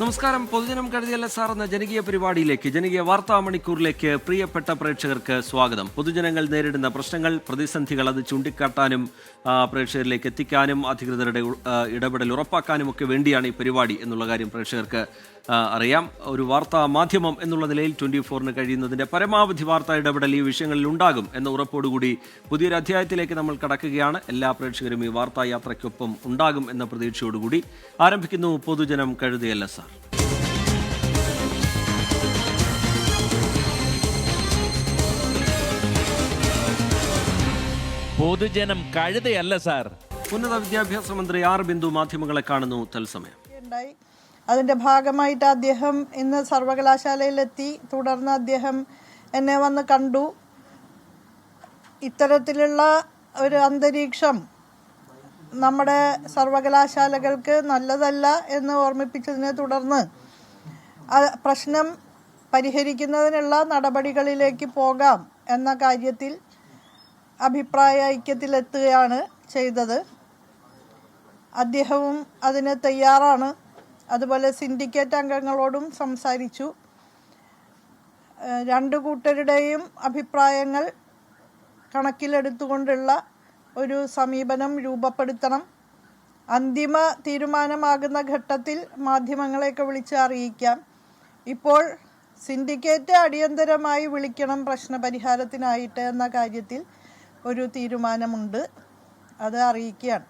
നമസ്കാരം. പൊതുജനം കരുതിയല്ല സാർ എന്ന ജനകീയ പരിപാടിയിലേക്ക്, ജനകീയ വാർത്താ മണിക്കൂറിലേക്ക് പ്രിയപ്പെട്ട പ്രേക്ഷകർക്ക് സ്വാഗതം. പൊതുജനങ്ങൾ നേരിടുന്ന പ്രശ്നങ്ങൾ, പ്രതിസന്ധികൾ അത് ചൂണ്ടിക്കാട്ടാനും പ്രേക്ഷകരിലേക്ക് എത്തിക്കാനും അധികൃതരുടെ ഇടപെടൽ ഉറപ്പാക്കാനും ഒക്കെ വേണ്ടിയാണ് ഈ പരിപാടി എന്നുള്ള കാര്യം പ്രേക്ഷകർക്ക് അറിയാം. ഒരു വാർത്താ മാധ്യമം എന്നുള്ള നിലയിൽ 24-ന് കഴിയുന്നതിൻ്റെ പരമാവധി വാർത്താ ഇടപെടൽ ഈ വിഷയങ്ങളിൽ ഉണ്ടാകും എന്ന ഉറപ്പോടുകൂടി പുതിയൊരു അധ്യായത്തിലേക്ക് നമ്മൾ കടക്കുകയാണ്. എല്ലാ പ്രേക്ഷകരും ഈ വാർത്താ യാത്രയ്ക്കൊപ്പം ഉണ്ടാകും എന്ന പ്രതീക്ഷയോടുകൂടി ആരംഭിക്കുന്നു പൊതുജനം കഴുതിയല്ല സാർ. പൊതുജനം കഴുതയല്ല സാർ. ഉന്നത വിദ്യാഭ്യാസ മന്ത്രി ആർ ബിന്ദു മാധ്യമങ്ങളെ കാണുന്നു തത്സമയം. അതിന്റെ ഭാഗമായിട്ട് അദ്ദേഹം ഇന്ന് സർവകലാശാലയിലെത്തി. തുടർന്ന് അദ്ദേഹം എന്നെ വന്ന് കണ്ടു. ഇത്തരത്തിലുള്ള ഒരു അന്തരീക്ഷം നമ്മുടെ സർവകലാശാലകൾക്ക് നല്ലതല്ല എന്ന് ഓർമ്മിപ്പിച്ചതിനെ തുടർന്ന് പ്രശ്നം പരിഹരിക്കുന്നതിനുള്ള നടപടികളിലേക്ക് പോകാം എന്ന കാര്യത്തിൽ അഭിപ്രായ ഐക്യത്തിലെത്തുകയാണ് ചെയ്തത്. അദ്ദേഹവും അതിന് തയ്യാറാണ്. അതുപോലെ സിൻഡിക്കേറ്റ് അംഗങ്ങളോടും സംസാരിച്ചു. രണ്ടു കൂട്ടരുടെയും അഭിപ്രായങ്ങൾ കണക്കിലെടുത്തുകൊണ്ടുള്ള ഒരു സമീപനം രൂപപ്പെടുത്തണം. അന്തിമ തീരുമാനമാകുന്ന ഘട്ടത്തിൽ മാധ്യമങ്ങളെയൊക്കെ വിളിച്ച് അറിയിക്കാം. ഇപ്പോൾ സിൻഡിക്കേറ്റ് അടിയന്തരമായി വിളിക്കണം പ്രശ്നപരിഹാരത്തിനായിട്ട് എന്ന കാര്യത്തിൽ ഒരു തീരുമാനമുണ്ട്. അത് അറിയിക്കുകയാണ്.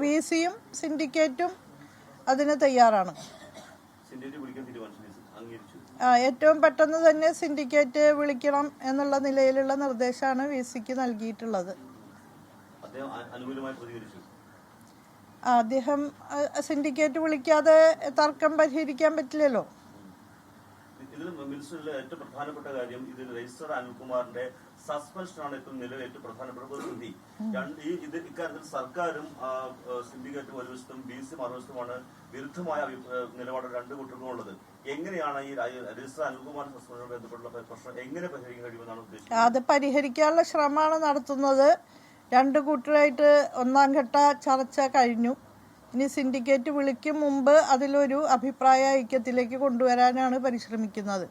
വി സിയും സിൻഡിക്കേറ്റും അതിന് തയ്യാറാണ്. ഏറ്റവും പെട്ടെന്ന് തന്നെ സിൻഡിക്കേറ്റ് വിളിക്കണം എന്നുള്ള നിലയിലുള്ള നിർദ്ദേശമാണ് വി സിക്ക് നൽകിയിട്ടുള്ളത്. അദ്ദേഹം സിൻഡിക്കേറ്റ് വിളിക്കാതെ തർക്കം പരിഹരിക്കാൻ പറ്റില്ലല്ലോ. ഇതിൽ മിനിസ്റ്ററിലെ ഏറ്റവും പ്രധാനപ്പെട്ട കാര്യം ഇതിൽ രജിസ്റ്റർ അനിൽകുമാറിന്റെ സസ്പെൻഷനാണ് ഏറ്റവും നിലവിൽ ഏറ്റവും പ്രധാനപ്പെട്ട പ്രതിസന്ധി. ഇക്കാര്യത്തിൽ സർക്കാരും സിൻഡിക്കേറ്റും ഒരു വശത്തും ബി സി മറുവശത്തുമാണ് വിരുദ്ധമായ നിലപാട് രണ്ടു കൂട്ടർക്കും ഉള്ളത്. എങ്ങനെയാണ് ഈ രജിസ്റ്റർ അനിൽകുമാർ സസ്പെൻഷനുമായി ബന്ധപ്പെട്ടുള്ള പ്രശ്നം എങ്ങനെ പരിഹരിക്കാൻ കഴിയുമെന്നാണ് ഉദ്ദേശിച്ചത്? അത് പരിഹരിക്കാനുള്ള ശ്രമമാണ് നടത്തുന്നത്. രണ്ടു കൂട്ടരായിട്ട് ഒന്നാം ഘട്ട ചർച്ച കഴിഞ്ഞു. ഇനി സിൻഡിക്കേറ്റ് വിളിക്കും മുമ്പ് അതിലൊരു അഭിപ്രായ ഐക്യത്തിലേക്ക് കൊണ്ടുവരാനാണ് പരിശ്രമിക്കുന്നത്.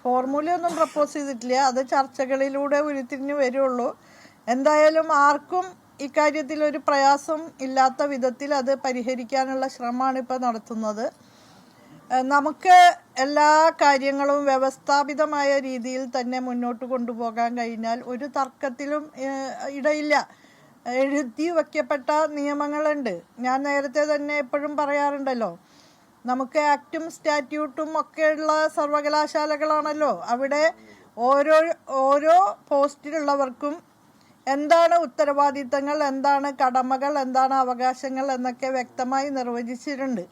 ഫോർമുലയൊന്നും പ്രപ്പോസ് ചെയ്തിട്ടില്ല. അത് ചർച്ചകളിലൂടെ ഉരുത്തിരിഞ്ഞു വരുള്ളൂ. എന്തായാലും ആർക്കും ഇക്കാര്യത്തിൽ ഒരു പ്രയാസം ഇല്ലാത്ത വിധത്തിൽ അത് പരിഹരിക്കാനുള്ള ശ്രമമാണ് ഇപ്പോൾ നടത്തുന്നത്. നമുക്ക് എല്ലാ കാര്യങ്ങളും വ്യവസ്ഥാപിതമായ രീതിയിൽ തന്നെ മുന്നോട്ട് കൊണ്ടുപോകാൻ കഴിഞ്ഞാൽ ഒരു തർക്കത്തിലും ഇടയില്ല. എഴുതി വയ്ക്കപ്പെട്ട നിയമങ്ങളുണ്ട്. ഞാൻ നേരത്തെ തന്നെ എപ്പോഴും പറയാറുണ്ടല്ലോ, നമുക്ക് ആക്റ്റും സ്റ്റാറ്റ്യൂട്ടും ഒക്കെയുള്ള സർവകലാശാലകളാണല്ലോ. അവിടെ ഓരോ പോസ്റ്റിലുള്ളവർക്കും എന്താണ് ഉത്തരവാദിത്തങ്ങൾ, എന്താണ് കടമകൾ, എന്താണ് അവകാശങ്ങൾ എന്നൊക്കെ വ്യക്തമായി നിർവചിച്ചിട്ടുണ്ട്.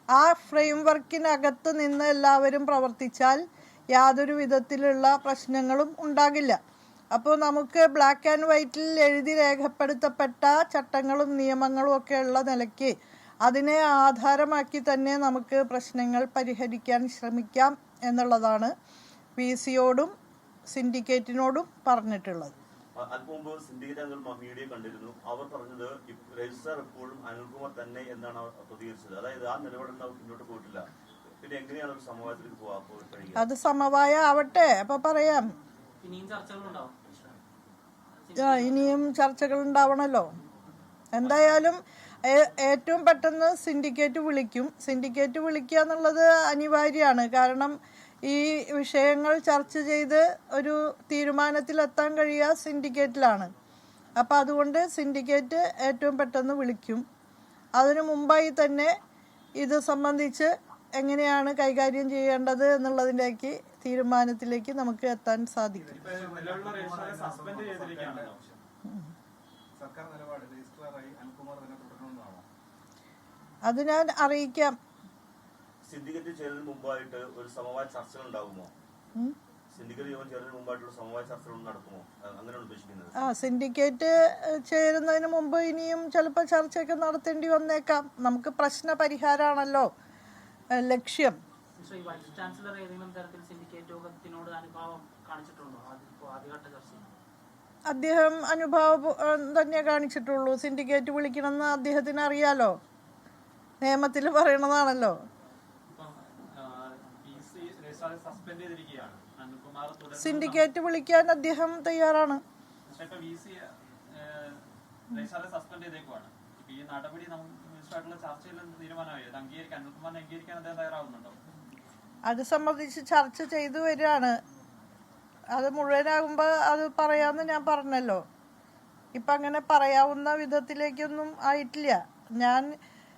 ആ ഫ്രെയിംവർക്കിനകത്ത് നിന്ന് എല്ലാവരും പ്രവർത്തിച്ചാൽ യാതൊരു വിധത്തിലുള്ള പ്രശ്നങ്ങളും ഉണ്ടാകില്ല. അപ്പോൾ നമുക്ക് ബ്ലാക്ക് ആൻഡ് വൈറ്റിൽ എഴുതി രേഖപ്പെടുത്തപ്പെട്ട ചട്ടങ്ങളും നിയമങ്ങളും ഒക്കെ ഉള്ള നിലയ്ക്ക് അതിനെ ആധാരമാക്കി തന്നെ നമുക്ക് പ്രശ്നങ്ങൾ പരിഹരിക്കാൻ ശ്രമിക്കാം എന്നുള്ളതാണ് പി സിയോടും സിൻഡിക്കേറ്റിനോടും പറഞ്ഞിട്ടുള്ളത്. അല്പം സിൻഡിക്കേറ്റ് മീഡിയ കണ്ടിരുന്നു. അവർ പറഞ്ഞത് രജിസ്ട്രാർ എപ്പോഴും അനിൽകുമാർ തന്നെ എന്നാണ് പ്രതികരിച്ചത്. അതായത് ആ നിലപാടിൽ മുന്നോട്ട് പോയിട്ടില്ല. പിന്നെ എങ്ങനെയാണ് ഒരു സമവായത്തിലേക്ക് പോകാൻ? അത് സമവായ ആവട്ടെ, അപ്പൊ പറയാം. ഇനിയും ചർച്ചകൾ ഉണ്ടാവണല്ലോ. എന്തായാലും ഏറ്റവും പെട്ടെന്ന് സിൻഡിക്കേറ്റ് വിളിക്കും. സിൻഡിക്കേറ്റ് വിളിക്കുക എന്നുള്ളത് അനിവാര്യമാണ്. കാരണം ഈ വിഷയങ്ങൾ ചർച്ച ചെയ്ത് ഒരു തീരുമാനത്തിലെത്താൻ കഴിയുക സിൻഡിക്കേറ്റിലാണ്. അപ്പം അതുകൊണ്ട് സിൻഡിക്കേറ്റ് ഏറ്റവും പെട്ടെന്ന് വിളിക്കും. അതിനു മുമ്പായി തന്നെ ഇത് സംബന്ധിച്ച് എങ്ങനെയാണ് കൈകാര്യം ചെയ്യേണ്ടത് എന്നുള്ളതിലേക്ക് തീരുമാനത്തിലേക്ക് നമുക്ക് എത്താൻ സാധിക്കും. അത് ഞാൻ അറിയിക്കാം. സിൻഡിക്കേറ്റ് ചേരുന്നതിന് മുമ്പായിട്ട് ഒരു സമവായ ചർച്ചകൾ ഉണ്ടാകുമോ? സിൻഡിക്കേറ്റ് യോഗം ചേരുന്നതിന് മുമ്പായിട്ടുള്ള സമവായ ചർച്ചകൾ നടക്കുമോ? അങ്ങനെയാണ് ഉദ്ദേശിക്കുന്നത്. സിൻഡിക്കേറ്റ് ചേരുന്നതിന് മുമ്പ് ഇനിയും ചിലപ്പോൾ ചർച്ചയൊക്കെ നടത്തേണ്ടി വന്നേക്കാം. നമുക്ക് പ്രശ്ന പരിഹാരമാണല്ലോ ലക്ഷ്യം. വൈസ് ചാൻസലർ ഏതെങ്കിലും തരത്തിൽ സിൻഡിക്കേറ്റ് യോഗത്തിനോട് അനുഭാവം കാണിച്ചിട്ടുണ്ടോ ആദ്യഘട്ട ചർച്ചയിൽ? അദ്ദേഹം അനുഭാവം തന്നെ കാണിച്ചിട്ടുള്ളൂ. സിൻഡിക്കേറ്റ് വിളിക്കണമെന്ന് അദ്ദേഹത്തിന് അറിയാലോ, നിയമത്തിൽ പറയണതാണല്ലോ. സിൻഡിക്കേറ്റ് വിളിക്കാൻ അദ്ദേഹം തയ്യാറാണ്. അത് സംബന്ധിച്ച് ചർച്ച ചെയ്തു വരികയാണ്. അത് മുഴുവനാകുമ്പോൾ അത് പറയാമെന്ന് ഞാൻ പറഞ്ഞല്ലോ. ഇപ്പം അങ്ങനെ പറയാവുന്ന വിധത്തിലേക്കൊന്നും ആയിട്ടില്ല. ഞാൻ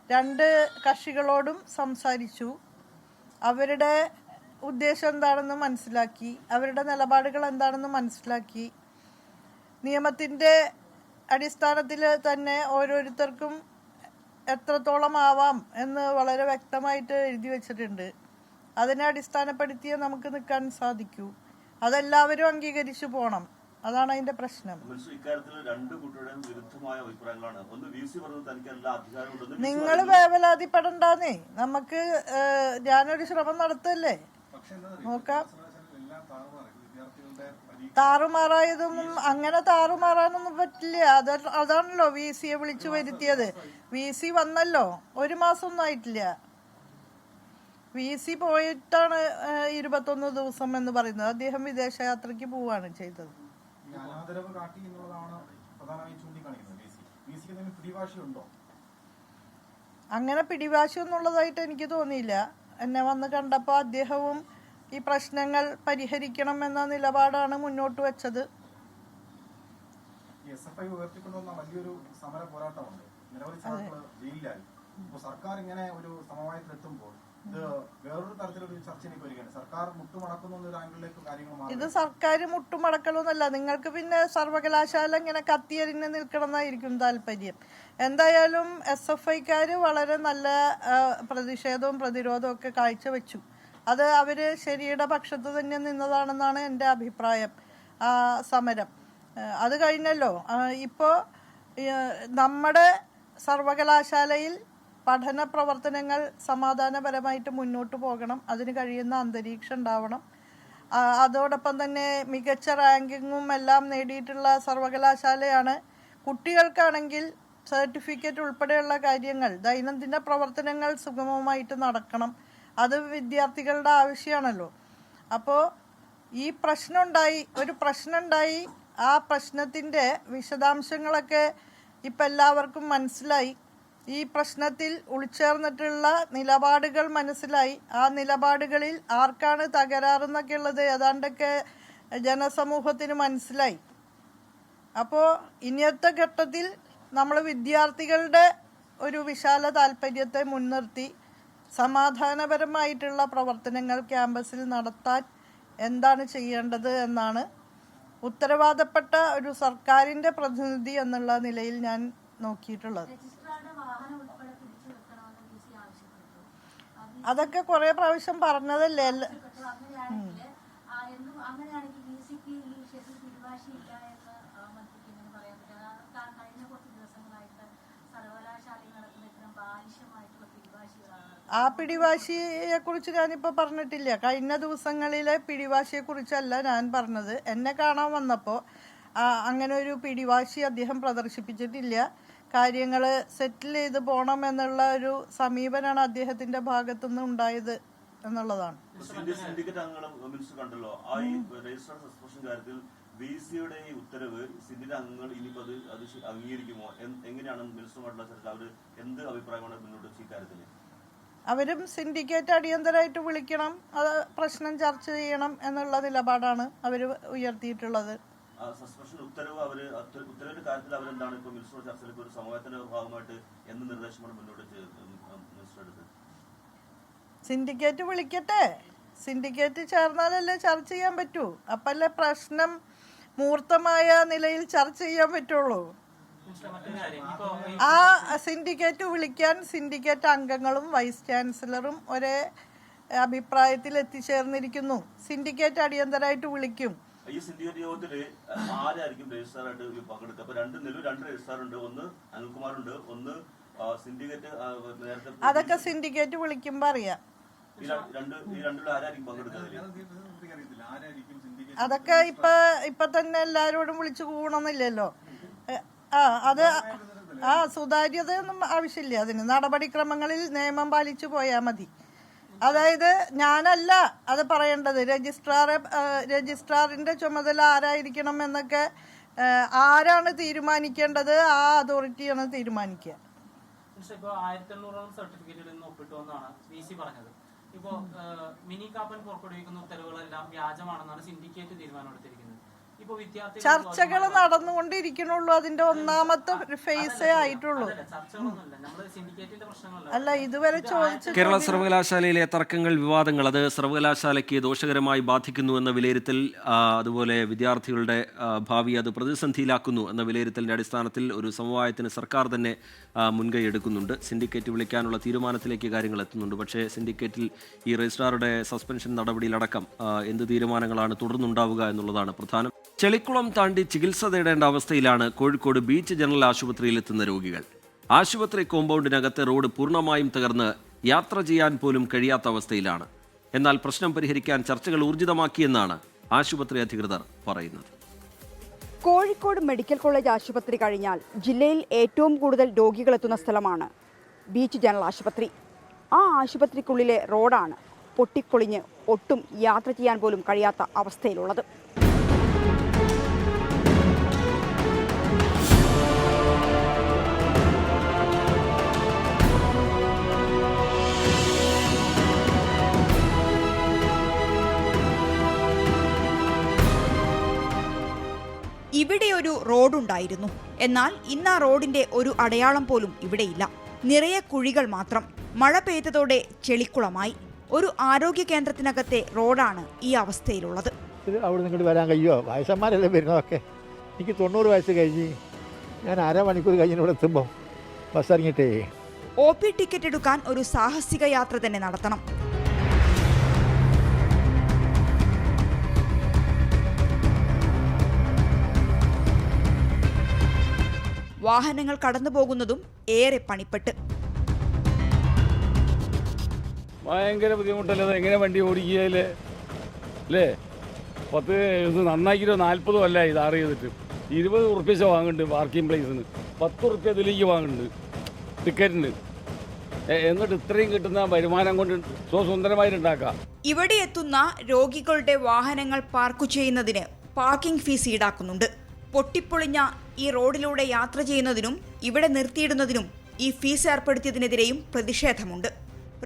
2 കക്ഷികളോടും സംസാരിച്ചു. അവരുടെ ഉദ്ദേശം എന്താണെന്ന് മനസ്സിലാക്കി, അവരുടെ നിലപാടുകൾ എന്താണെന്ന് മനസ്സിലാക്കി. നിയമത്തിൻ്റെ അടിസ്ഥാനത്തിൽ തന്നെ ഓരോരുത്തർക്കും എത്രത്തോളം ആവാം എന്ന് വളരെ വ്യക്തമായിട്ട് എഴുതി വച്ചിട്ടുണ്ട്. അതിനെ അടിസ്ഥാനപ്പെടുത്തിയേ നമുക്ക് നിൽക്കാൻ സാധിക്കൂ. അതെല്ലാവരും അംഗീകരിച്ചു പോകണം. അതാണ് അതിന്റെ പ്രശ്നം. നിങ്ങൾ വേവലാതിപ്പെടണ്ടാന്നേ. നമുക്ക് ഞാനൊരു ശ്രമം നടത്തല്ലേ, നോക്കാം. താറുമാറായതൊന്നും അങ്ങനെ താറുമാറാനൊന്നും പറ്റില്ല. അതാണല്ലോ VC-യെ വിളിച്ചു വരുത്തിയത്. VC വന്നല്ലോ, 1 മാസമൊന്നും ആയിട്ടില്ല. VC പോയിട്ടാണ് 21 ദിവസം എന്ന് പറയുന്നത്. അദ്ദേഹം വിദേശയാത്രയ്ക്ക് പോവാണ് ചെയ്തത്. അങ്ങനെ പിടിവാശി ഒന്നുള്ളതായിട്ട് എനിക്ക് തോന്നിയില്ല. എന്നെ വന്ന് കണ്ടപ്പോൾ അദ്ദേഹവും ഈ പ്രശ്നങ്ങൾ പരിഹരിക്കണം എന്ന നിലപാടാണ് മുന്നോട്ട് വെച്ചത്. വലിയൊരു സമര പോരാട്ടമുണ്ട്. നിരവധി ജയിലിലായി. സർക്കാർ ഇങ്ങനെ ഒരു സമവായത്തിലെത്തുമ്പോൾ ഇത് സർക്കാർ മുട്ടുമടക്കലൊന്നല്ല. നിങ്ങൾക്ക് പിന്നെ സർവകലാശാല ഇങ്ങനെ കത്തിയരിഞ്ഞ് നിൽക്കണമെന്നായിരിക്കും താല്പര്യം. എന്തായാലും SFIക്കാര് വളരെ നല്ല പ്രതിഷേധവും പ്രതിരോധവും ഒക്കെ കാഴ്ചവെച്ചു. അത് അവര് ശരിയുടെ പക്ഷത്ത് തന്നെ നിന്നതാണെന്നാണ് എൻ്റെ അഭിപ്രായം. സമരം അത് കഴിഞ്ഞല്ലോ. ഇപ്പോൾ നമ്മുടെ സർവകലാശാലയിൽ പഠന പ്രവർത്തനങ്ങൾ സമാധാനപരമായിട്ട് മുന്നോട്ട് പോകണം. അതിന് കഴിയുന്ന അന്തരീക്ഷം ഉണ്ടാവണം. അതോടൊപ്പം തന്നെ മികച്ച റാങ്കിങ്ങും എല്ലാം നേടിയിട്ടുള്ള സർവകലാശാലയാണ്. കുട്ടികൾക്കാണെങ്കിൽ സർട്ടിഫിക്കറ്റ് ഉൾപ്പെടെയുള്ള കാര്യങ്ങൾ, ദൈനംദിന പ്രവർത്തനങ്ങൾ സുഗമമായിട്ട് നടക്കണം. അത് വിദ്യാർത്ഥികളുടെ ആവശ്യമാണല്ലോ. അപ്പോൾ ഈ ഒരു പ്രശ്നമുണ്ടായി. ആ പ്രശ്നത്തിൻ്റെ വിശദാംശങ്ങളൊക്കെ ഇപ്പം എല്ലാവർക്കും മനസ്സിലായി. ഈ പ്രശ്നത്തിൽ ഉൾച്ചേർന്നിട്ടുള്ള നിലപാടുകൾ മനസ്സിലായി. ആ നിലപാടുകളിൽ ആർക്കാണ് തകരാറെന്നൊക്കെ ഉള്ളത് ഏതാണ്ടൊക്കെ ജനസമൂഹത്തിന് മനസ്സിലായി. അപ്പോൾ ഇനിയത്തെ ഘട്ടത്തിൽ നമ്മൾ വിദ്യാർത്ഥികളുടെ ഒരു വിശാല താല്പര്യത്തെ മുൻനിർത്തി സമാധാനപരമായിട്ടുള്ള പ്രവർത്തനങ്ങൾ ക്യാമ്പസിൽ നടത്താൻ എന്താണ് ചെയ്യേണ്ടത് എന്നാണ് ഉത്തരവാദപ്പെട്ട ഒരു സർക്കാരിൻ്റെ പ്രതിനിധി എന്നുള്ള നിലയിൽ ഞാൻ നോക്കിയിട്ടുള്ളത്. അതൊക്കെ കുറെ പ്രാവശ്യം പറഞ്ഞതല്ലേ. ആ പിടിവാശിയെ കുറിച്ച് ഞാനിപ്പോൾ പറഞ്ഞിട്ടില്ല. കഴിഞ്ഞ ദിവസങ്ങളിലെ പിടിവാശിയെ കുറിച്ചല്ല ഞാൻ പറഞ്ഞത്. എന്നെ കാണാൻ വന്നപ്പോൾ അങ്ങനെ ഒരു പിടിവാശി അദ്ദേഹം പ്രദർശിപ്പിച്ചിട്ടില്ല. കാര്യങ്ങൾ സെറ്റിൽ ചെയ്ത് പോകണം എന്നുള്ള ഒരു സമീപനമാണ് അദ്ദേഹത്തിന്റെ ഭാഗത്തുനിന്ന് ഉണ്ടായത് എന്നുള്ളതാണ്. VC-യുടെ ഈ ഉത്തരവ് സിൻഡിക്കേറ്റ് അംഗങ്ങൾ ഇനിയിപ്പോൾ അത് അംഗീകരിക്കുമോ? എങ്ങനെയാണ് മിനിസ്റ്ററുമായിട്ടുള്ള ചർച്ച? അവർ എന്ത് അഭിപ്രായമാണ് മുന്നോട്ട് വെച്ച ഇക്കാര്യത്തിൽ? അവരും സിൻഡിക്കേറ്റ് അടിയന്തരമായിട്ട് വിളിക്കണം, അത് പ്രശ്നം ചർച്ച ചെയ്യണം എന്നുള്ള നിലപാടാണ് അവർ ഉയർത്തിയിട്ടുള്ളത്. സസ്പെൻഷൻ ഉത്തരവിന്റെ കാര്യത്തിൽ അവരെന്താണ് ഇപ്പോൾ മിനിസ്റ്റർ ചർച്ചയിൽ ഒരു സമവായത്തിന്റെ ഭാഗമായിട്ട് എന്ത് നിർദ്ദേശമാണ് മുന്നോട്ട് മിനിസ്റ്റർ എടുത്തത്? സിൻഡിക്കേറ്റ് വിളിക്കട്ടെ. സിൻഡിക്കേറ്റ് ചേർന്നാലല്ലേ ചർച്ച ചെയ്യാൻ പറ്റൂ. അപ്പല്ലേ പ്രശ്നം മൂർത്തമായ നിലയിൽ ചർച്ച ചെയ്യാൻ പറ്റുള്ളൂ. ആ സിൻഡിക്കേറ്റ് വിളിക്കാൻ സിൻഡിക്കേറ്റ് അംഗങ്ങളും വൈസ് ചാൻസലറും ഒരേ അഭിപ്രായത്തിൽ എത്തിച്ചേർന്നിരിക്കുന്നു. സിൻഡിക്കേറ്റ് അടിയന്തരമായിട്ട് വിളിക്കും. ഈ സിൻഡിക്കേറ്റ് യോഗത്തിൽ ആരായിരിക്കും രജിസ്ട്രാറായിട്ട് പങ്കെടുക്കുക? അപ്പൊ രണ്ട് രജിസ്ട്രാർ ഉണ്ട്. ഒന്ന് അനിൽകുമാറുണ്ട്, ഒന്ന് സിൻഡിക്കേറ്റ്. അതൊക്കെ സിൻഡിക്കേറ്റ് വിളിക്കുമ്പോ അറിയാം. ഈ രണ്ടിലും ആരായിരിക്കും പങ്കെടുക്കുന്നത്? അതൊക്കെ ഇപ്പൊ തന്നെ എല്ലാരോടും വിളിച്ചു കൂടണമെന്നില്ലല്ലോ. അത് സുതാര്യതയൊന്നും ആവശ്യമില്ല. അതിന് നടപടിക്രമങ്ങളിൽ നിയമം പാലിച്ചു പോയാൽ മതി. അതായത് ഞാനല്ല അത് പറയേണ്ടത്, രജിസ്ട്രാറിന്റെ ചുമതല ആരായിരിക്കണം എന്നൊക്കെ ആരാണ് തീരുമാനിക്കേണ്ടത്? ആ അതോറിറ്റിയാണ് തീരുമാനിക്കുക. ഇപ്പോൾ 1800 സർട്ടിഫിക്കറ്റിൽ നിന്ന് ഒപ്പിട്ടു എന്നാണ് VC പറഞ്ഞത്. ഇപ്പോൾ മിനി കാപ്പൻ പുറപ്പെടുവിക്കുന്ന ഉത്തരവുകളെല്ലാം വ്യാജമാണെന്നാണ് സിൻഡിക്കേറ്റ് തീരുമാനമെടുത്തിരിക്കുന്നത്. ഇപ്പോൾ ചർച്ചകൾ നടന്നുകൊണ്ടിരിക്കണുള്ളൂ. അതിന്റെ ഒന്നാമത്തെ ഫേസേ ആയിട്ടുള്ളൂ. അല്ല, ഇതുവരെ കേരള സർവകലാശാലയിലെ തർക്കങ്ങൾ, വിവാദങ്ങൾ അത് സർവകലാശാലയ്ക്ക് ദോഷകരമായി ബാധിക്കുന്നു എന്ന വിലയിരുത്തൽ, അതുപോലെ വിദ്യാർത്ഥികളുടെ ഭാവി അത് പ്രതിസന്ധിയിലാക്കുന്നു എന്ന വിലയിരുത്തലിന്റെ അടിസ്ഥാനത്തിൽ ഒരു സമവായത്തിന് സർക്കാർ തന്നെ മുൻകൈ എടുക്കുന്നുണ്ട്. സിൻഡിക്കേറ്റ് വിളിക്കാനുള്ള തീരുമാനത്തിലേക്ക് കാര്യങ്ങൾ എത്തുന്നുണ്ട്. പക്ഷേ സിൻഡിക്കേറ്റിൽ ഈ രജിസ്ട്രാറുടെ സസ്പെൻഷൻ നടപടിയിലടക്കം എന്ത് തീരുമാനങ്ങളാണ് തുടർന്നുണ്ടാവുക എന്നുള്ളതാണ് പ്രധാനം. ചെളിക്കുളം താണ്ടി ചികിത്സ തേടേണ്ട അവസ്ഥയിലാണ് കോഴിക്കോട് ബീച്ച് ജനറൽ ആശുപത്രിയിലെത്തുന്ന രോഗികൾ. ആശുപത്രി കോമ്പൗണ്ടിനകത്ത് റോഡ് പൂർണ്ണമായും തകർന്ന് യാത്ര ചെയ്യാൻ പോലും കഴിയാത്ത അവസ്ഥയിലാണ്. എന്നാൽ പ്രശ്നം പരിഹരിക്കാൻ ചർച്ചകൾ ഊർജിതമാക്കിയെന്നാണ് ആശുപത്രി അധികൃതർ പറയുന്നത്. കോഴിക്കോട് മെഡിക്കൽ കോളേജ് ആശുപത്രി കഴിഞ്ഞാൽ ജില്ലയിൽ ഏറ്റവും കൂടുതൽ രോഗികളെത്തുന്ന സ്ഥലമാണ് ബീച്ച് ജനറൽ ആശുപത്രി. ആ ആശുപത്രിക്കുള്ളിലെ റോഡാണ് പൊട്ടിപ്പൊളിഞ്ഞ് ഒട്ടും യാത്ര ചെയ്യാൻ പോലും കഴിയാത്ത അവസ്ഥയിലുള്ളത്. ഇവിടെ ഒരു റോഡുണ്ടായിരുന്നു. എന്നാൽ ഇന്ന് ആ റോഡിന്റെ ഒരു അടയാളം പോലും ഇവിടെയില്ല. നിറയെ കുഴികൾ മാത്രം. മഴ പെയ്തതോടെ ചെളിക്കുളമായി. ഒരു ആരോഗ്യ കേന്ദ്രത്തിനകത്തെ റോഡാണ് ഈ അവസ്ഥയിലുള്ളത്. അവിടെ നിങ്ങോട്ട് വരാൻ കഴിയുമോ? വയസ്സന്മാരല്ലേ വരുന്നതൊക്കെ. എനിക്ക് 90 വയസ്സ് കഴിഞ്ഞ് ഞാൻ അരമണിക്കൂർ കഴിഞ്ഞ് ഇവിടെ എത്തുമ്പോൾ ബസ് ഇറങ്ങിയിട്ടേ. OP ടിക്കറ്റ് എടുക്കാൻ ഒരു സാഹസിക യാത്ര തന്നെ നടത്തണം. വാഹനങ്ങൾ കടന്നുപോകുന്നതും ഏറെ പണിപ്പെട്ട്. ഭയങ്കര ബുദ്ധിമുട്ടല്ലേ എങ്ങനെ വണ്ടി ഓടിക്കുകയല്ലേ അല്ലേ? 10 ഇത് നന്നാക്കിയിട്ട് 40 അല്ല ഇത് ആറ് ചെയ്തിട്ട് 20 ഉറുപ്പ്യ വാങ്ങുന്നുണ്ട് പാർക്കിംഗ് പ്ലേസിന്. 10 ഉറുപ്പ്യ ഇതിലേക്ക് വാങ്ങുന്നുണ്ട് ടിക്കറ്റിന്. എന്നിട്ട് ഇത്രയും കിട്ടുന്ന വരുമാനം കൊണ്ട് സുന്ദരമായിട്ടുണ്ടാക്കാം. ഇവിടെ എത്തുന്ന രോഗികളുടെ വാഹനങ്ങൾ പാർക്ക് ചെയ്യുന്നതിന് പാർക്കിംഗ് ഫീസ് ഈടാക്കുന്നുണ്ട്. പൊട്ടിപ്പൊളിഞ്ഞ ഈ റോഡിലൂടെ യാത്ര ചെയ്യുന്നതിനും ഇവിടെ നിർത്തിയിടുന്നതിനും ഈ ഫീസ് ഏർപ്പെടുത്തിയതിനെതിരെയും പ്രതിഷേധമുണ്ട്.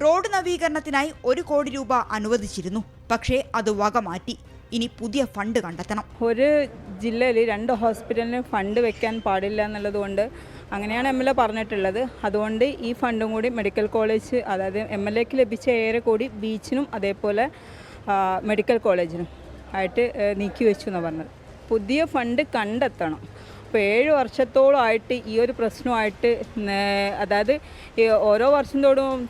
റോഡ് നവീകരണത്തിനായി 1 കോടി രൂപ അനുവദിച്ചിരുന്നു. പക്ഷേ അത് വകമാറ്റി. ഇനി പുതിയ ഫണ്ട് കണ്ടെത്തണം. ഒരു ജില്ലയിൽ 2 ഹോസ്പിറ്റലിന് ഫണ്ട് വെക്കാൻ പാടില്ല എന്നുള്ളതുകൊണ്ട് അങ്ങനെയാണ് MLA പറഞ്ഞിട്ടുള്ളത്. അതുകൊണ്ട് ഈ ഫണ്ടും കൂടി മെഡിക്കൽ കോളേജ്, അതായത് MLAക്ക് ലഭിച്ച 7 കോടി ബീച്ചിനും അതേപോലെ മെഡിക്കൽ കോളേജിനും ആയിട്ട് നീക്കി വെച്ചു എന്നാണ് പറഞ്ഞത്. പുതിയ ഫണ്ട് കണ്ടെത്തണം. അപ്പോൾ 7 വർഷത്തോളമായിട്ട് ഈ ഒരു പ്രശ്നമായിട്ട്, അതായത് ഓരോ വർഷം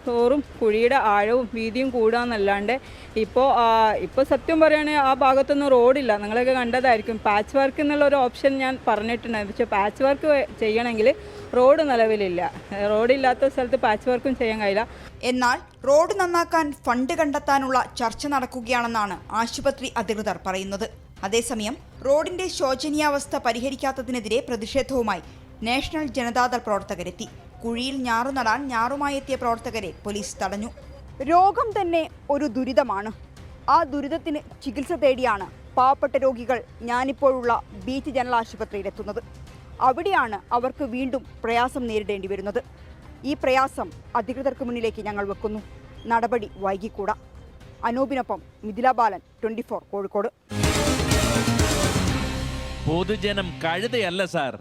തോറും കുഴിയുടെ ആഴവും വീതിയും കൂടാന്നല്ലാണ്ട് ഇപ്പോൾ സത്യം പറയുകയാണെങ്കിൽ ആ ഭാഗത്തൊന്നും റോഡില്ല. നിങ്ങളൊക്കെ കണ്ടതായിരിക്കും. പാച്ച് വർക്ക് എന്നുള്ള ഒരു ഓപ്ഷൻ ഞാൻ പറഞ്ഞിട്ടുണ്ടായിരുന്നു. പക്ഷേ പാച്ച് വർക്ക് ചെയ്യണമെങ്കിൽ റോഡ് നിലവിലില്ല. റോഡില്ലാത്ത സ്ഥലത്ത് പാച്ച് വർക്കും ചെയ്യാൻ കഴിയില്ല. എന്നാൽ റോഡ് നന്നാക്കാൻ ഫണ്ട് കണ്ടെത്താനുള്ള ചർച്ച നടക്കുകയാണെന്നാണ് ആശുപത്രി അധികൃതർ പറയുന്നത്. അതേസമയം റോഡിന്റെ ശോചനീയാവസ്ഥ പരിഹരിക്കാത്തതിനെതിരെ പ്രതിഷേധവുമായി നാഷണൽ ജനതാദൾ പ്രവർത്തകരെത്തി. കുഴിയിൽ ഞാറു നടാൻ ഞാറുമായി എത്തിയ പ്രവർത്തകരെ പോലീസ് തടഞ്ഞു. രോഗം തന്നെ ഒരു ദുരിതമാണ്. ആ ദുരിതത്തിന് ചികിത്സ തേടിയാണ് പാവപ്പെട്ട രോഗികൾ ഞാനിപ്പോഴുള്ള ബീച്ച് ജനറൽ ആശുപത്രിയിലെത്തുന്നത്. അവിടെയാണ് അവർക്ക് വീണ്ടും പ്രയാസം നേരിടേണ്ടി വരുന്നത്. ഈ പ്രയാസം അധികൃതർക്ക് മുന്നിലേക്ക് ഞങ്ങൾ വെക്കുന്നു. നടപടി വൈകിക്കൂടാ. അനൂപിനൊപ്പം മിഥില ബാലൻ, 24 കോഴിക്കോട്. പൊതുജനം കഴുതയല്ല സാർ.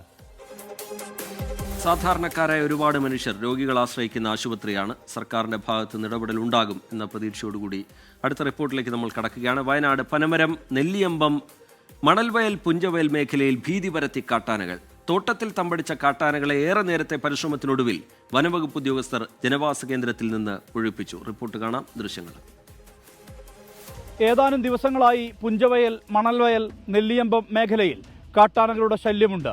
സാധാരണക്കാരായ ഒരുപാട് മനുഷ്യർ രോഗികൾ ആശ്രയിക്കുന്ന ആശുപത്രിയാണ്. സർക്കാരിന്റെ ഭാഗത്ത് നിന്ന് ഇടപെടൽ ഉണ്ടാകും എന്ന പ്രതീക്ഷയോടുകൂടി അടുത്ത റിപ്പോർട്ടിലേക്ക് നമ്മൾ കടക്കുകയാണ്. വയനാട് പനമരം, നെല്ലിയമ്പം, മണൽവയൽ, പുഞ്ചവയൽ മേഖലയിൽ ഭീതി പരത്തി കാട്ടാനകൾ. തോട്ടത്തിൽ തമ്പടിച്ച കാട്ടാനകളെ ഏറെ നേരത്തെ പരിശ്രമത്തിനൊടുവിൽ വനംവകുപ്പ് ഉദ്യോഗസ്ഥർ ജനവാസ കേന്ദ്രത്തിൽ നിന്ന് ഒഴിപ്പിച്ചു. റിപ്പോർട്ട് കാണാം, ദൃശ്യങ്ങൾ. ഏതാനും ദിവസങ്ങളായി പുഞ്ചവയൽ, മണൽവയൽ, നെല്ലിയമ്പം മേഖലയിൽ കാട്ടാനകളുടെ ശല്യമുണ്ട്.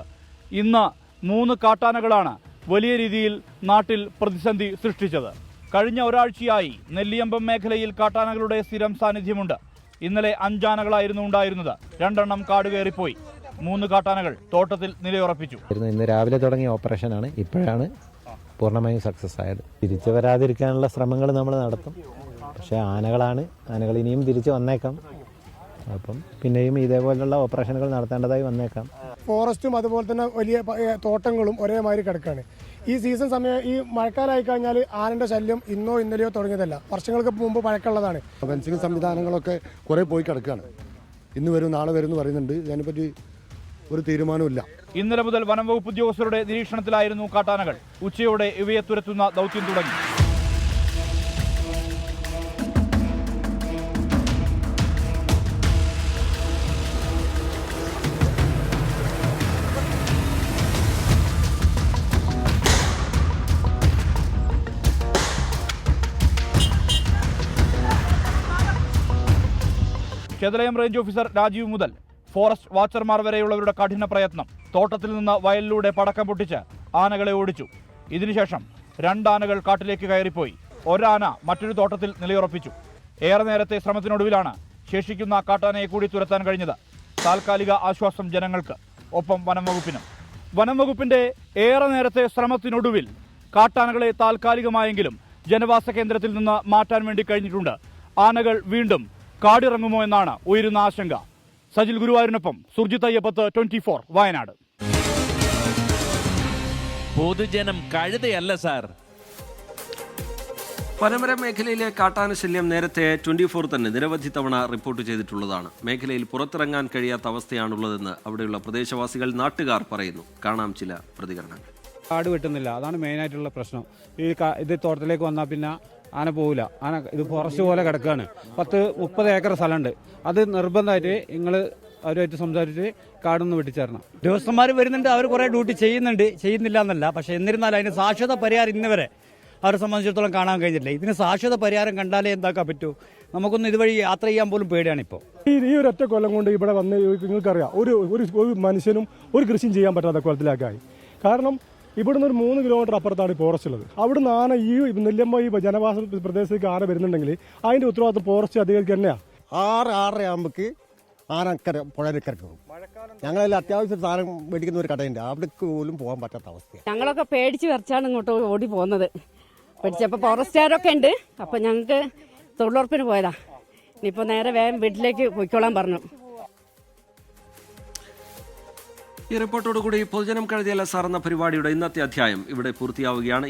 ഇന്ന് 3 കാട്ടാനകളാണ് വലിയ രീതിയിൽ നാട്ടിൽ പ്രതിസന്ധി സൃഷ്ടിച്ചത്. കഴിഞ്ഞ ഒരാഴ്ചയായി നെല്ലിയമ്പം മേഖലയിൽ കാട്ടാനകളുടെ സ്ഥിരം സാന്നിധ്യമുണ്ട്. ഇന്നലെ 5 ആനകളായിരുന്നു ഉണ്ടായിരുന്നത്. 2 എണ്ണം കാട് കയറിപ്പോയി. 3 കാട്ടാനകൾ തോട്ടത്തിൽ നിലയുറപ്പിച്ചു. ഇന്ന് രാവിലെ തുടങ്ങിയ ഓപ്പറേഷനാണ്, ഇപ്പോഴാണ് പൂർണ്ണമായും സക്സസ് ആയത്. തിരിച്ചു വരാതിരിക്കാനുള്ള ശ്രമങ്ങൾ നമ്മൾ നടത്തും. പക്ഷേ ആനകൾ ഇനിയും തിരിച്ചു വന്നേക്കാം. അപ്പം പിന്നെയും ഇതേപോലുള്ള ഓപ്പറേഷനുകൾ നടത്തേണ്ടതായി വന്നേക്കാം. ഫോറസ്റ്റും അതുപോലെ തന്നെ വലിയ തോട്ടങ്ങളും ഒരേമാതിരി കിടക്കുകയാണ്. ഈ സീസൺ സമയം ഈ മഴക്കാലമായി കഴിഞ്ഞാൽ ആനൻ്റെ ശല്യം ഇന്നോ ഇന്നലെയോ തുടങ്ങിയതല്ല, വർഷങ്ങൾക്ക് മുമ്പ് പഴക്കമുള്ളതാണ്. ഫെൻസിങ് സംവിധാനങ്ങളൊക്കെ കുറേ പോയി കിടക്കുകയാണ്. ഇന്ന് വരും നാളെ വരും എന്ന് പറയുന്നുണ്ട്. അതിനെപ്പറ്റി ഒരു തീരുമാനമില്ല. ഇന്നലെ മുതൽ വനം വകുപ്പ് ഉദ്യോഗസ്ഥരുടെ നിരീക്ഷണത്തിലായിരുന്നു കാട്ടാനകൾ. ഉച്ചയോടെ ഇവയെ തുരത്തുന്ന ദൗത്യം തുടങ്ങി. ചെതലയം റേഞ്ച് ഓഫീസർ രാജീവ് മുതൽ ഫോറസ്റ്റ് വാച്ചർമാർ വരെയുള്ളവരുടെ കഠിന പ്രയത്നം. തോട്ടത്തിൽ നിന്ന് വയലിലൂടെ പടക്കം പൊട്ടിച്ച് ആനകളെ ഓടിച്ചു. ഇതിനുശേഷം 2 ആനകൾ കാട്ടിലേക്ക് കയറിപ്പോയി. ഒരാന മറ്റൊരു തോട്ടത്തിൽ നിലയുറപ്പിച്ചു. ഏറെ നേരത്തെ ശ്രമത്തിനൊടുവിലാണ് ശേഷിക്കുന്ന കാട്ടാനയെ കൂടി തുരത്താൻ കഴിഞ്ഞത്. താൽക്കാലിക ആശ്വാസം ജനങ്ങൾക്ക്, ഒപ്പം വനം വകുപ്പിനും. വനം വകുപ്പിന്റെ ഏറെ നേരത്തെ ശ്രമത്തിനൊടുവിൽ കാട്ടാനകളെ താൽക്കാലികമായെങ്കിലും ജനവാസ കേന്ദ്രത്തിൽ നിന്ന് മാറ്റാൻ വേണ്ടി കഴിഞ്ഞിട്ടുണ്ട്. ആനകൾ വീണ്ടും കാടിറങ്ങുമോ എന്നാണ് ഉയരുന്ന ആശങ്ക. സജിൽ ഗുരുവായൂരിനൊപ്പം സുർജിത് അയ്യപ്പത്ത്, 24 വയനാട്. പൊതുജനം കഴുതയല്ല സാർ. പനമര മേഖലയിലെ കാട്ടാന ശല്യം നേരത്തെ 24 തന്നെ നിരവധി തവണ റിപ്പോർട്ട് ചെയ്തിട്ടുള്ളതാണ്. മേഖലയിൽ പുറത്തിറങ്ങാൻ കഴിയാത്ത അവസ്ഥയാണുള്ളതെന്ന് അവിടെയുള്ള പ്രദേശവാസികൾ, നാട്ടുകാർ പറയുന്നു. കാണാം ചില പ്രതികരണങ്ങൾ. കാട് വെട്ടുന്നില്ല, അതാണ് മെയിനായിട്ടുള്ള പ്രശ്നം. ഇത് തോട്ടത്തിലേക്ക് വന്നാൽ പിന്നെ ആന പോവില്ല. ഇത് ഫോറസ്റ്റ് പോലെ കിടക്കുകയാണ്. 10-30 ഏക്കർ സ്ഥലമുണ്ട്. അത് നിർബന്ധമായിട്ട് നിങ്ങൾ അവരുമായിട്ട് സംസാരിച്ച് കാടൊന്ന് വെട്ടിച്ചേരണം. ഉദ്യോഗസ്ഥന്മാർ വരുന്നുണ്ട്, അവർ കുറേ ഡ്യൂട്ടി ചെയ്യുന്നില്ല എന്നല്ല. പക്ഷേ എന്നിരുന്നാലും അതിന് ശാശ്വത പരിഹാരം ഇന്നുവരെ അവരെ സംബന്ധിച്ചിടത്തോളം കാണാൻ കഴിഞ്ഞിട്ടില്ല. ഇതിന് ശാശ്വത പരിഹാരം കണ്ടാലേ എന്താക്കാൻ പറ്റൂ. നമുക്കൊന്നും ഇതുവഴി യാത്ര ചെയ്യാൻ പോലും പേടിയാണ് ഇപ്പോൾ. ഈ ഒരൊറ്റ കൊല്ലം കൊണ്ട് ഇവിടെ വന്ന് നിങ്ങൾക്കറിയാം, ഒരു മനുഷ്യനും ഒരു കൃഷിയും ചെയ്യാൻ പറ്റാത്ത കൊല്ലത്തിലേക്കായി. കാരണം ഇവിടുന്ന് ഒരു 3 കിലോമീറ്റർ അപ്പുറത്താണ് ഫോറസ്റ്റ് ഉള്ളത്. അവിടുന്ന് ആന ഈ നെല്ലിയമ്പ ഈ ജനവാസ പ്രദേശത്തേക്ക് ആന വരുന്നുണ്ടെങ്കിൽ അതിന്റെ ഉത്തരവാദിത്വം ഫോറസ്റ്റ് അധികാരിക്ക് തന്നെയാണ്. 6-6:30 ആകുമ്പോഴേക്ക് ആന പുഴയിലേക്ക് പോകും. ഞങ്ങളെല്ലാം അത്യാവശ്യം സാധനം മേടിക്കുന്ന ഒരു കടയുണ്ട്, അവിടേക്ക് പോലും പോകാൻ പറ്റാത്ത അവസ്ഥയാണ്. ഞങ്ങളൊക്കെ പേടിച്ച് വരച്ചാണ് ഇങ്ങോട്ട് ഓടി പോകുന്നത്. പേടിച്ചപ്പോൾ ഫോറസ്റ്റുകാരൊക്കെ ഉണ്ട്. അപ്പോൾ ഞങ്ങൾക്ക് തൊഴിലുറപ്പിന് പോയതാ. ഇനിയിപ്പോൾ നേരെ വേഗം വീട്ടിലേക്ക് പോയിക്കോളാൻ പറഞ്ഞു. ഈ റിപ്പോർട്ടോടുകൂടി പൊതുജനം കഴുതിയല്ല സാർ എന്ന പരിപാടിയുടെ ഇന്നത്തെ അധ്യായം ഇവിടെ പൂർത്തിയാവുകയാണ്.